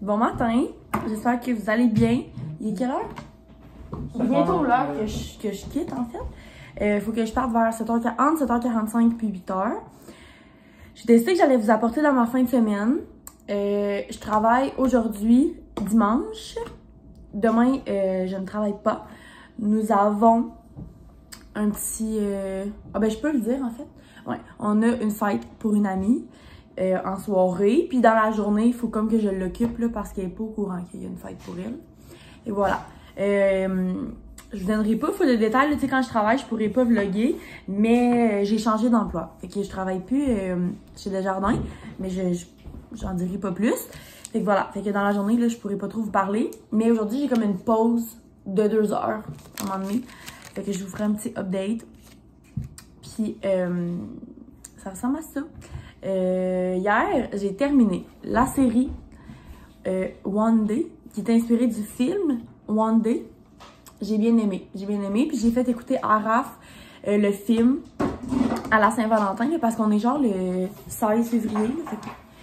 Bon matin, j'espère que vous allez bien. Il est quelle heure? Bientôt l'heure que je quitte en fait. Faut que je parte vers 7h40, entre 7h45 puis 8h. J'ai décidé que j'allais vous apporter dans ma fin de semaine. Je travaille aujourd'hui, dimanche. Demain, je ne travaille pas. Nous avons un petit... je peux le dire en fait. Ouais, on a une fête pour une amie. En soirée, puis dans la journée, il faut comme que je l'occupe là parce qu'elle n'est pas au courant qu'il y a une fête pour elle. Et voilà. Je vous donnerai pas full de détails, tu sais, quand je travaille, je pourrais pas vlogger, mais j'ai changé d'emploi. Fait que je travaille plus chez Desjardins, mais j'en dirai pas plus. Fait que voilà, fait que dans la journée, là, je pourrais pas trop vous parler. Mais aujourd'hui, j'ai comme une pause de 2 heures, à un moment donné. Fait que je vous ferai un petit update. Puis, ça ressemble à ça. Hier, j'ai terminé la série One Day, qui est inspirée du film One Day. J'ai bien aimé, puis j'ai fait écouter à Raph le film à la Saint-Valentin, parce qu'on est genre le 16 février.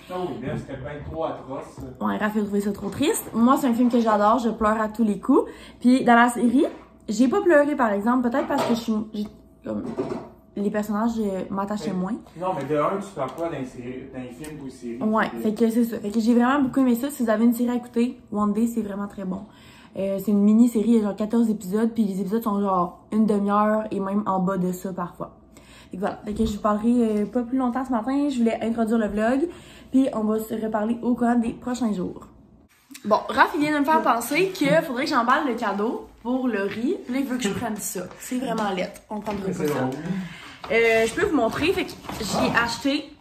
Oh, bien, c'était bien trop atroce. Ouais, Raph a trouvé ça trop triste. Moi, c'est un film que j'adore, je pleure à tous les coups. Puis dans la série, j'ai pas pleuré par exemple, peut-être parce que les personnages m'attachaient moins. Non, mais de un, tu parles pas dans les films ou les séries. Ouais, fait que c'est ça. Fait que j'ai vraiment beaucoup aimé ça. Si vous avez une série à écouter, One Day, c'est vraiment très bon. C'est une mini-série, il y a genre 14 épisodes, puis les épisodes sont genre une demi-heure et même en bas de ça parfois. Fait que voilà, fait que je vous parlerai pas plus longtemps ce matin. Je voulais introduire le vlog, puis on va se reparler au courant des prochains jours. Bon, Raph, il vient de me faire penser qu'il faudrait que j'emballe le cadeau pour le riz. Puis là, il veut que je prenne ça. C'est vraiment laid. On prendra pas ça. Je peux vous montrer, fait que j'ai acheté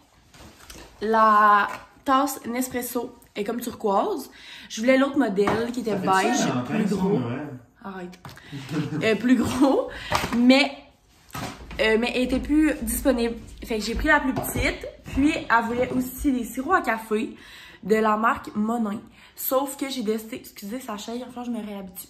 la tasse Nespresso, elle est comme turquoise. Je voulais l'autre modèle qui était beige, plus gros. Arrête. Plus gros, mais elle était plus disponible. Fait que j'ai pris la plus petite, puis elle voulait aussi des sirops à café de la marque Monin. Sauf que j'ai décidé, excusez, ça chaille, enfin je me réhabitue.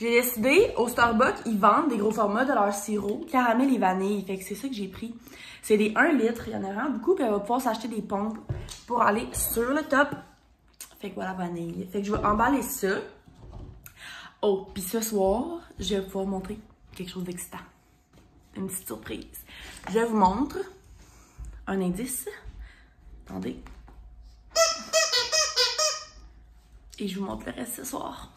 J'ai décidé, au Starbucks, ils vendent des gros formats de leur sirop, caramel et vanille. Fait que c'est ça que j'ai pris. C'est des 1 litre, il y en a vraiment beaucoup, puis elle va pouvoir s'acheter des pompes pour aller sur le top. Fait que voilà, vanille. Fait que je vais emballer ça. Oh, puis ce soir, je vais pouvoir montrer quelque chose d'excitant. Une petite surprise. Je vous montre un indice. Attendez. Et je vous montre le reste ce soir.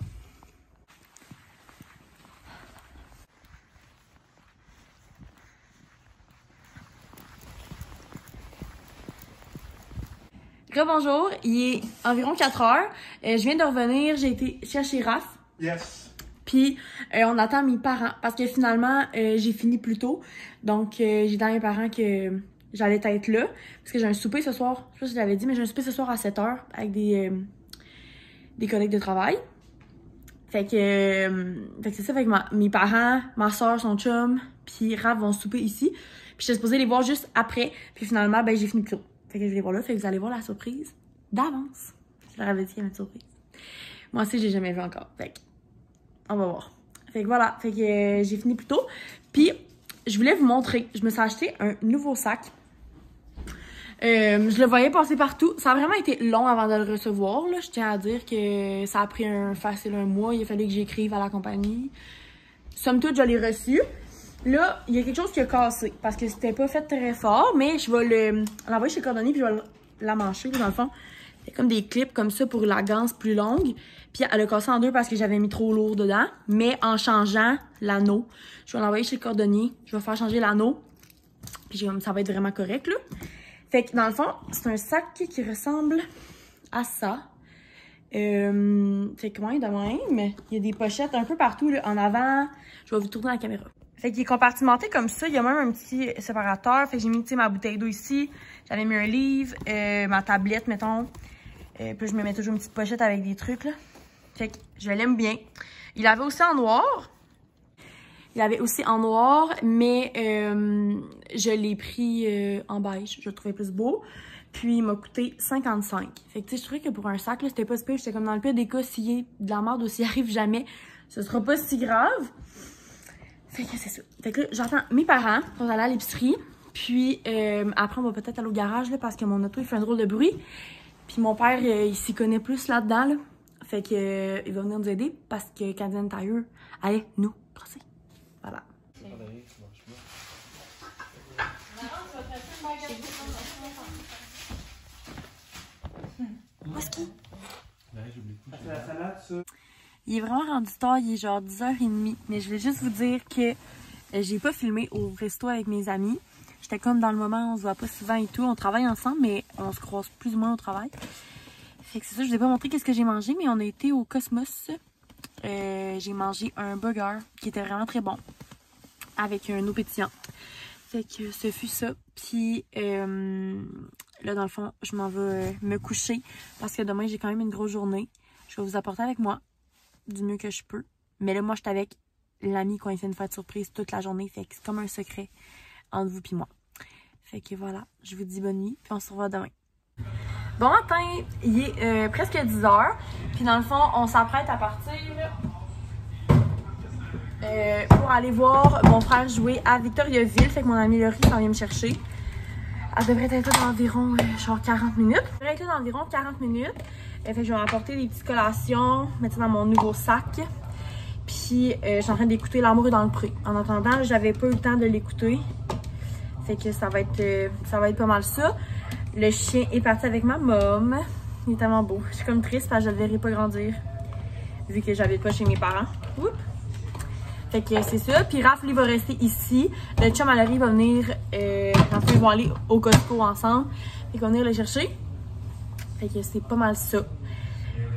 Bonjour, il est environ 4 heures. Je viens de revenir, j'ai été chercher Raph. Yes. Puis on attend mes parents parce que finalement j'ai fini plus tôt. Donc j'ai dit à mes parents que j'allais être là parce que j'ai un souper ce soir. Je sais pas si je l'avais dit, mais j'ai un souper ce soir à 7 heures avec des collègues de travail. Fait que c'est ça, fait que mes parents, ma soeur, son chum, puis Raph vont souper ici. Puis j'étais supposée les voir juste après. Puis finalement, j'ai fini plus tôt. Fait que je vais les voir là, fait que vous allez voir la surprise d'avance. Je leur avais dit qu'il y avait une surprise. Moi aussi, j'ai jamais vu encore. Fait que, on va voir. Fait que voilà, fait que j'ai fini plus tôt. Puis, je voulais vous montrer. Je me suis acheté un nouveau sac. Je le voyais passer partout. Ça a vraiment été long avant de le recevoir, là. Je tiens à dire que ça a pris facile un mois. Il a fallu que j'écrive à la compagnie. Somme toute, je l'ai reçu. Là, il y a quelque chose qui a cassé parce que c'était pas fait très fort, mais je vais l'envoyer chez Cordonnier puis je vais la mancher. Dans le fond, il y a comme des clips comme ça pour la ganse plus longue. Puis elle a cassé en deux parce que j'avais mis trop lourd dedans. Mais en changeant l'anneau, je vais l'envoyer chez Cordonnier. Je vais faire changer l'anneau. Puis ça va être vraiment correct, là. Fait que dans le fond, c'est un sac qui ressemble à ça. Fait que ouais, de même, il y a des pochettes un peu partout, là, en avant. Je vais vous tourner la caméra. Fait qu'il est compartimenté comme ça. Il y a même un petit séparateur. Fait que j'ai mis ma bouteille d'eau ici. J'avais mis un livre, ma tablette, mettons. Puis je me mets toujours une petite pochette avec des trucs, là. Fait que je l'aime bien. Il avait aussi en noir. Mais je l'ai pris en beige. Je le trouvais plus beau. Puis il m'a coûté 55. Fait que tu sais, je trouvais que pour un sac, là, c'était pas si pire. J'étais comme dans le pire des cas, s'il y a de la merde ou s'il arrive jamais, ce sera pas si grave. Fait que c'est ça. Fait que là, j'entends mes parents pour aller à l'épicerie. Puis après, on va peut-être aller au garage là, parce que mon auto, il fait un drôle de bruit. Puis mon père, il s'y connaît plus là-dedans. Là. Fait que il va venir nous aider parce que Canadian Tire allait nous brosser. Voilà. Où est-ce qu'il est? C'est la salade, ça. Il est vraiment rendu tard, il est genre 10h30. Mais je vais juste vous dire que j'ai pas filmé au resto avec mes amis. J'étais comme dans le moment, on se voit pas souvent et tout. On travaille ensemble, mais on se croise plus ou moins au travail. Fait que c'est ça, je vous ai pas montré qu'est-ce que j'ai mangé, mais on a été au Cosmos. J'ai mangé un burger qui était vraiment très bon. Avec un eau pétillante. Fait que ce fut ça. Puis là, dans le fond, je m'en vais me coucher parce que demain, j'ai quand même une grosse journée. Je vais vous apporter avec moi du mieux que je peux. Mais là, moi, je suis avec l'ami qui a fait une fête surprise toute la journée. Fait que c'est comme un secret entre vous et moi. Fait que voilà, je vous dis bonne nuit. Puis on se revoit demain. Bon matin, il est presque 10h. Puis dans le fond, on s'apprête à partir pour aller voir mon frère jouer à Victoriaville. Fait que mon amie Laurie s'en vient me chercher. Elle devrait être là d'environ genre 40 minutes. Elle devrait être là d'environ 40 minutes. Fait que je vais apporter des petites collations, mettre ça dans mon nouveau sac. Puis je suis en train d'écouter L'amour est dans le pré. En attendant, j'avais pas eu le temps de l'écouter. Fait que ça va être pas mal ça. Le chien est parti avec ma mom. Il est tellement beau. Je suis comme triste parce que je le verrai pas grandir. Vu que j'habite pas chez mes parents. Oups. Fait que c'est ça. Puis Raph, lui, va rester ici. Le chum à Laurie va venir. Ensuite, ils vont aller au Costco ensemble. Fait qu'on va venir le chercher. Fait que c'est pas mal ça.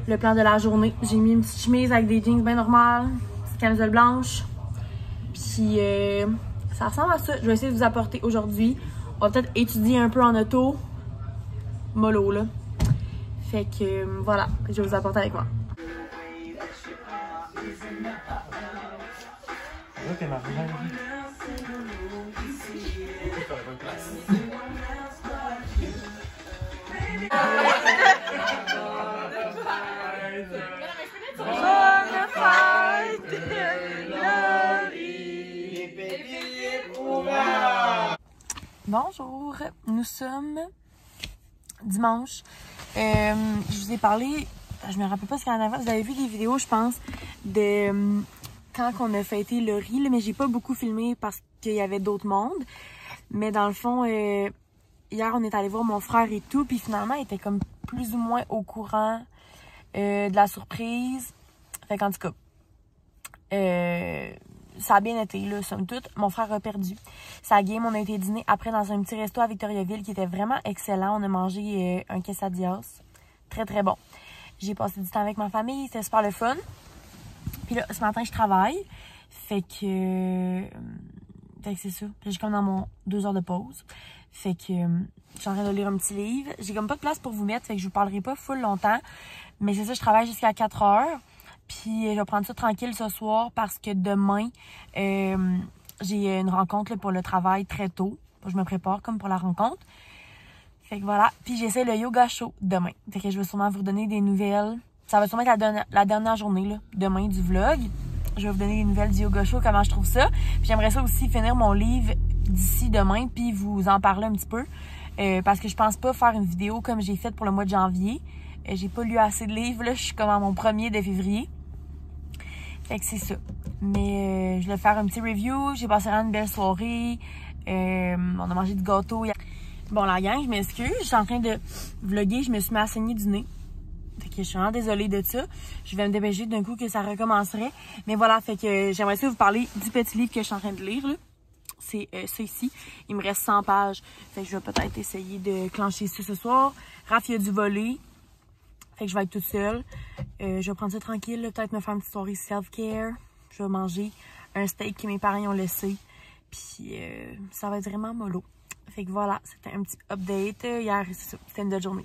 Le plan de la journée. J'ai mis une petite chemise avec des jeans bien normales. Une petite camisole blanche. Puis ça ressemble à ça. Je vais essayer de vous apporter aujourd'hui. On va peut-être étudier un peu en auto. Mollo, là. Fait que voilà. Je vais vous apporter avec moi. Là, t'es marrant. Bonjour, nous sommes dimanche. Je vous ai parlé, je me rappelle pas ce qu'il y en avait. Vous avez vu des vidéos, je pense, de quand on a fêté Laurie, là, mais j'ai pas beaucoup filmé parce qu'il y avait d'autres mondes. Mais dans le fond, hier on est allé voir mon frère et tout, puis finalement il était comme plus ou moins au courant de la surprise. Fait qu'en tout cas, ça a bien été, là, somme toute. Mon frère a perdu sa game. On a été dîner après dans un petit resto à Victoriaville qui était vraiment excellent. On a mangé un quesadillas. Très, très bon. J'ai passé du temps avec ma famille. C'était super le fun. Puis là, ce matin, je travaille. Fait que c'est ça. Puis j'ai comme dans mon 2 heures de pause. Fait que je suis en train de lire un petit livre. J'ai comme pas de place pour vous mettre. Fait que je vous parlerai pas full longtemps. Mais c'est ça, je travaille jusqu'à 4 heures. Puis je vais prendre ça tranquille ce soir parce que demain, j'ai une rencontre là, pour le travail très tôt. Je me prépare comme pour la rencontre. Fait que voilà. Puis j'essaie le yoga show demain. Fait que je vais sûrement vous redonner des nouvelles. Ça va sûrement être la dernière journée là, demain du vlog. Je vais vous donner des nouvelles du yoga show, comment je trouve ça. Puis j'aimerais ça aussi finir mon livre d'ici demain puis vous en parler un petit peu. Parce que je pense pas faire une vidéo comme j'ai faite pour le mois de janvier. J'ai pas lu assez de livres, là. Je suis comme à mon 1er de février. Fait que c'est ça. Mais je vais faire un petit review. J'ai passé une belle soirée. On a mangé du gâteau. Bon, la gang, je m'excuse. Je suis en train de vlogger. Je me suis mis à saigner du nez. Fait que je suis vraiment désolée de ça. Je vais me dépêcher d'un coup que ça recommencerait. Mais voilà, fait que j'aimerais ça vous parler du petit livre que je suis en train de lire, là. C'est ça ici. Il me reste 100 pages. Fait que je vais peut-être essayer de clencher ça ce soir. Raph, il a du voler. Fait que je vais être toute seule. Je vais prendre ça tranquille. Peut-être me faire une petite soirée self-care. Je vais manger un steak que mes parents ont laissé. Puis ça va être vraiment mollo. Fait que voilà, c'était un petit update. Hier, c'était une belle journée.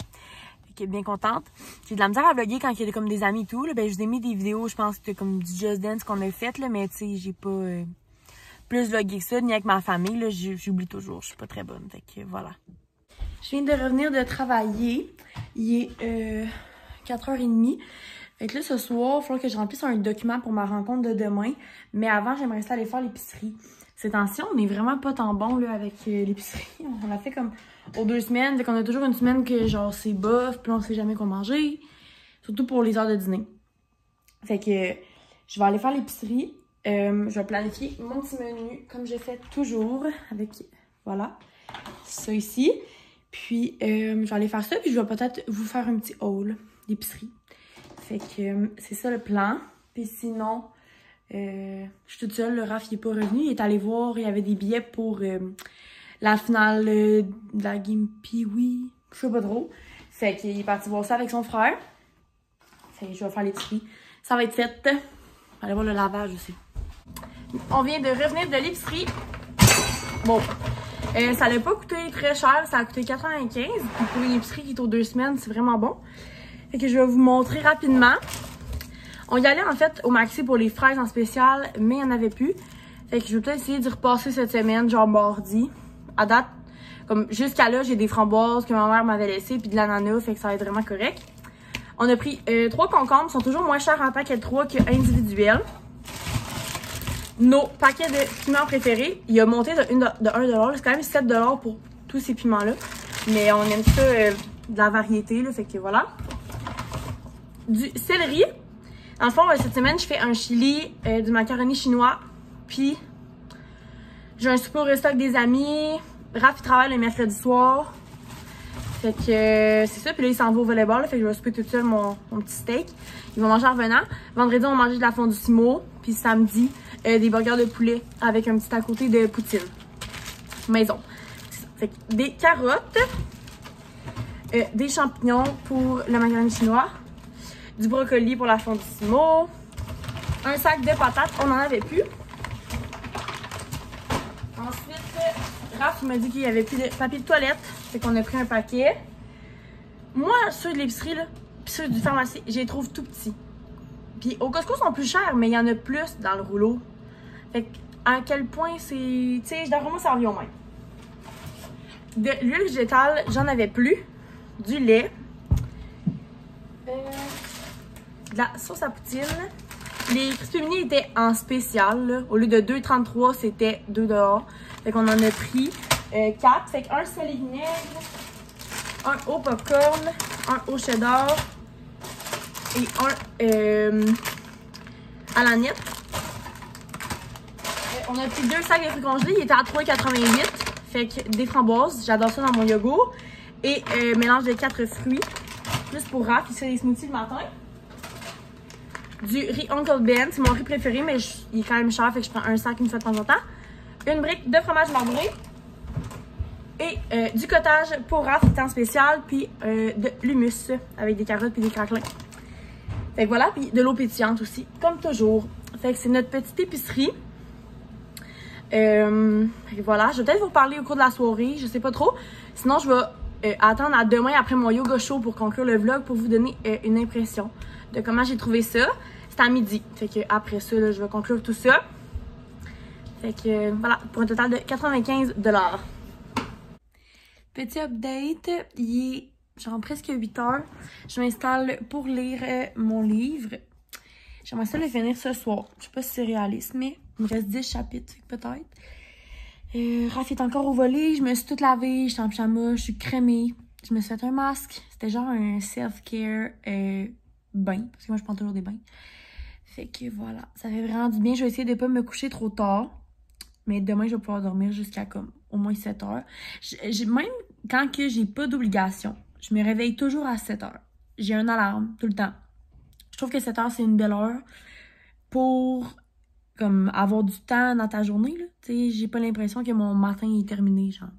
Fait que bien contente. J'ai de la misère à vlogger quand il y a comme des amis et tout. Là. Ben, je vous ai mis des vidéos, je pense que c'était comme du Just Dance qu'on a fait. Là, mais tu sais, j'ai pas plus vlogué que ça. Ni avec ma famille. J'oublie toujours. Je suis pas très bonne. Fait que voilà. Je viens de revenir de travailler. Il est 4h30. Fait que là, ce soir, il va falloir que je remplisse un document pour ma rencontre de demain. Mais avant, j'aimerais ça aller faire l'épicerie. Ces temps-ci, on est vraiment pas tant bon là, avec l'épicerie. On a fait comme aux 2 semaines. Fait qu'on a toujours une semaine que genre c'est bof, puis on sait jamais quoi manger. Surtout pour les heures de dîner. Fait que je vais aller faire l'épicerie. Je vais planifier mon petit menu comme je fais toujours avec, voilà, ça ici. Puis je vais aller faire ça, puis je vais peut-être vous faire un petit haul d'épicerie. Fait que c'est ça le plan. Puis sinon, je suis toute seule, le Raph il est pas revenu. Il est allé voir, il y avait des billets pour la finale de la Game Pee-Wee, je sais pas trop. Fait qu'il est parti voir ça avec son frère. Fait que je vais faire l'épicerie. Ça va être fait. Allez voir le lavage aussi. On vient de revenir de l'épicerie. Bon, ça n'a pas coûté très cher, ça a coûté 95. Pour une épicerie qui est aux 2 semaines, c'est vraiment bon. Fait que je vais vous montrer rapidement. On y allait en fait au Maxi pour les fraises en spécial, mais il n'y en avait plus. Fait que je vais peut-être essayer d'y repasser cette semaine, genre mardi. À date, comme jusqu'à là, j'ai des framboises que ma mère m'avait laissées, puis de l'ananas, fait que ça va être vraiment correct. On a pris 3 concombres, ils sont toujours moins chers en paquet de 3 qu'individuels. Nos paquets de piments préférés, il a monté de 1$. C'est quand même 7$ pour tous ces piments-là. Mais on aime ça de la variété, là, fait que voilà. Du céleri. Dans le fond, cette semaine, je fais un chili, du macaroni chinois. Puis, j'ai un souper au resto avec des amis. Raph, il travaille le mercredi soir. Fait que c'est ça. Puis là, il s'en va au volleyball. Là, fait que je vais souper toute seule mon petit steak. Il va manger en revenant. Vendredi, on va manger de la fondue Simo. Puis samedi, des burgers de poulet avec un petit à côté de poutine. Maison. Fait que des carottes. Des champignons pour le macaroni chinois. Du brocoli pour la fondue Simo. Un sac de patates. On n'en avait plus. Ensuite, Raph m'a dit qu'il n'y avait plus de papier de toilette. Fait qu'on a pris un paquet. Moi, ceux de l'épicerie, là, puis ceux du pharmacie, je les trouve tout petits. Puis au Costco, ils sont plus chers, mais il y en a plus dans le rouleau. Fait que, à quel point c'est... Tu sais, je devrais me servir au même. De l'huile végétale, j'en avais plus. Du lait. De la sauce à poutine. Les crispy mini étaient en spécial, là. Au lieu de 2,33, c'était 2$. Fait qu'on en a pris 4. Fait qu'un sel et vinaigre, un au popcorn, un au cheddar et un à la nette. On a pris 2 sacs de fruits congelés. Il était à 3,88. Fait que des framboises, j'adore ça dans mon yogourt. Et mélange de 4 fruits. Juste pour Raph, il se fait des smoothies le matin. Du riz Uncle Ben, c'est mon riz préféré, mais il est quand même cher, fait que je prends un sac une fois de temps en temps. Une brique de fromage marbré. Et du cottage pour Raph, qui est en spécial, puis de l'hummus avec des carottes puis des craquelins. Fait que voilà, puis de l'eau pétillante aussi, comme toujours. Fait que c'est notre petite épicerie. Fait que voilà, je vais peut-être vous parler au cours de la soirée, je sais pas trop. Sinon, je vais attendre à demain après mon yoga show pour conclure le vlog pour vous donner une impression de comment j'ai trouvé ça. C'est à midi. Fait que après ça, là, je vais conclure tout ça. Fait que voilà, pour un total de 95$. Petit update, il est genre presque 8h. Je m'installe pour lire mon livre. J'aimerais ça le finir ce soir. Je sais pas si c'est réaliste, mais il me reste 10 chapitres, peut-être. Raph est encore au volet. Je me suis toute lavée, j'étais en pyjama, je suis crémée. Je me suis fait un masque. C'était genre un self-care bain, parce que moi je prends toujours des bains. Fait que voilà, ça fait vraiment du bien. Je vais essayer de pas me coucher trop tard. Mais demain, je vais pouvoir dormir jusqu'à comme au moins 7h. Même quand que j'ai pas d'obligation, je me réveille toujours à 7h. J'ai un alarme tout le temps. Je trouve que 7h, c'est une belle heure pour comme avoir du temps dans ta journée. Tu sais, j'ai pas l'impression que mon matin est terminé, genre.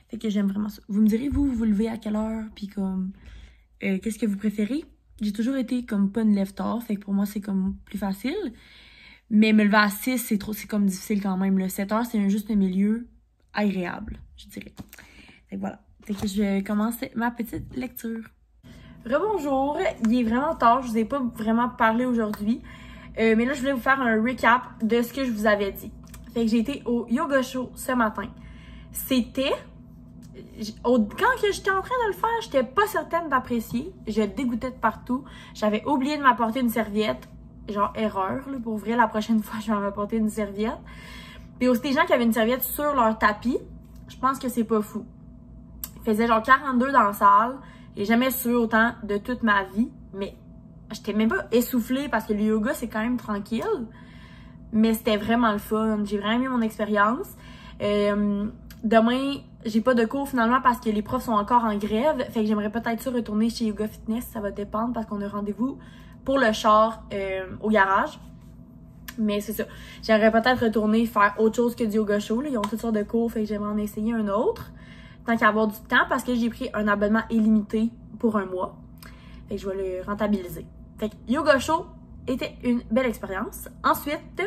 Fait que j'aime vraiment ça. Vous me direz, vous levez à quelle heure? Puis comme, qu'est-ce que vous préférez? J'ai toujours été comme pas une lève tard. Fait que pour moi, c'est comme plus facile. Mais me lever à 6, c'est comme difficile quand même. Le 7h, c'est un juste milieu agréable, je dirais. Fait que voilà. Fait que je vais commencer ma petite lecture. Rebonjour, il est vraiment tard, je vous ai pas vraiment parlé aujourd'hui. Mais là, je voulais vous faire un recap de ce que je vous avais dit. Fait que j'ai été au yoga show ce matin. C'était... Quand j'étais en train de le faire, j'étais pas certaine d'apprécier. Je dégoûtais de partout. J'avais oublié de m'apporter une serviette. Genre erreur, là, pour vrai, la prochaine fois, je vais m'apporter une serviette. Puis aussi des gens qui avaient une serviette sur leur tapis, je pense que c'est pas fou. Il faisait genre 42 dans la salle. J'ai jamais su autant de toute ma vie, mais j'étais même pas essoufflée parce que le yoga, c'est quand même tranquille. Mais c'était vraiment le fun. J'ai vraiment aimé mon expérience. Demain, j'ai pas de cours finalement parce que les profs sont encore en grève. Fait que j'aimerais peut-être ça retourner chez Yoga Fitness. Ça va dépendre parce qu'on a rendez-vous pour le char au garage. Mais c'est ça. J'aimerais peut-être retourner faire autre chose que du yoga show. Là. Ils ont toutes sortes de cours. Fait que j'aimerais en essayer un autre. Tant qu'à avoir du temps parce que j'ai pris un abonnement illimité pour un mois. Fait que je vais le rentabiliser. Fait que yoga show était une belle expérience. Ensuite,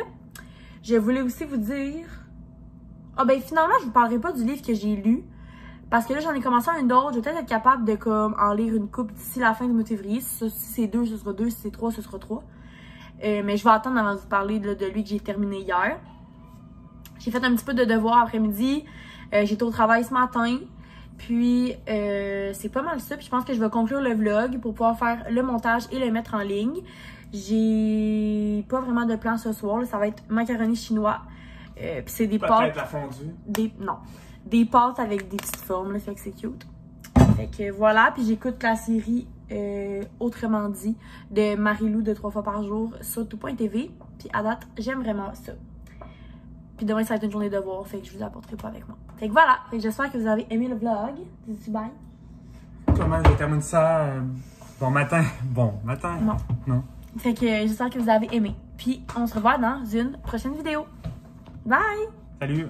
je voulais aussi vous dire... Ah ben finalement, je vous parlerai pas du livre que j'ai lu. Parce que là, j'en ai commencé un autre. Je vais peut-être être capable de comme en lire une couple d'ici la fin du mois de février. Si c'est 2, ce sera 2. Si c'est 3, ce sera 3. Mais je vais attendre avant de vous parler de lui que j'ai terminé hier. J'ai fait un petit peu de devoir après-midi. J'étais au travail ce matin. Puis, c'est pas mal ça. Puis, je pense que je vais conclure le vlog pour pouvoir faire le montage et le mettre en ligne. J'ai pas vraiment de plan ce soir. Là. Ça va être macaroni chinois. Puis, c'est des pâtes. Peut-être la fondue. Non. Des pâtes avec des petites formes. Là, fait que c'est cute. Fait que voilà. Puis, j'écoute la série Autrement dit de Marie-Lou de 3 fois par jour sur tout.tv. Puis, à date, j'aime vraiment ça. Puis demain, ça va être une journée de devoir, fait que je vous apporterai pas avec moi. Fait que voilà, j'espère que vous avez aimé le vlog. Dis-tu bye? Comment je termine ça? Bon matin. Bon matin. Non. Non. Fait que j'espère que vous avez aimé. Puis on se revoit dans une prochaine vidéo. Bye! Salut!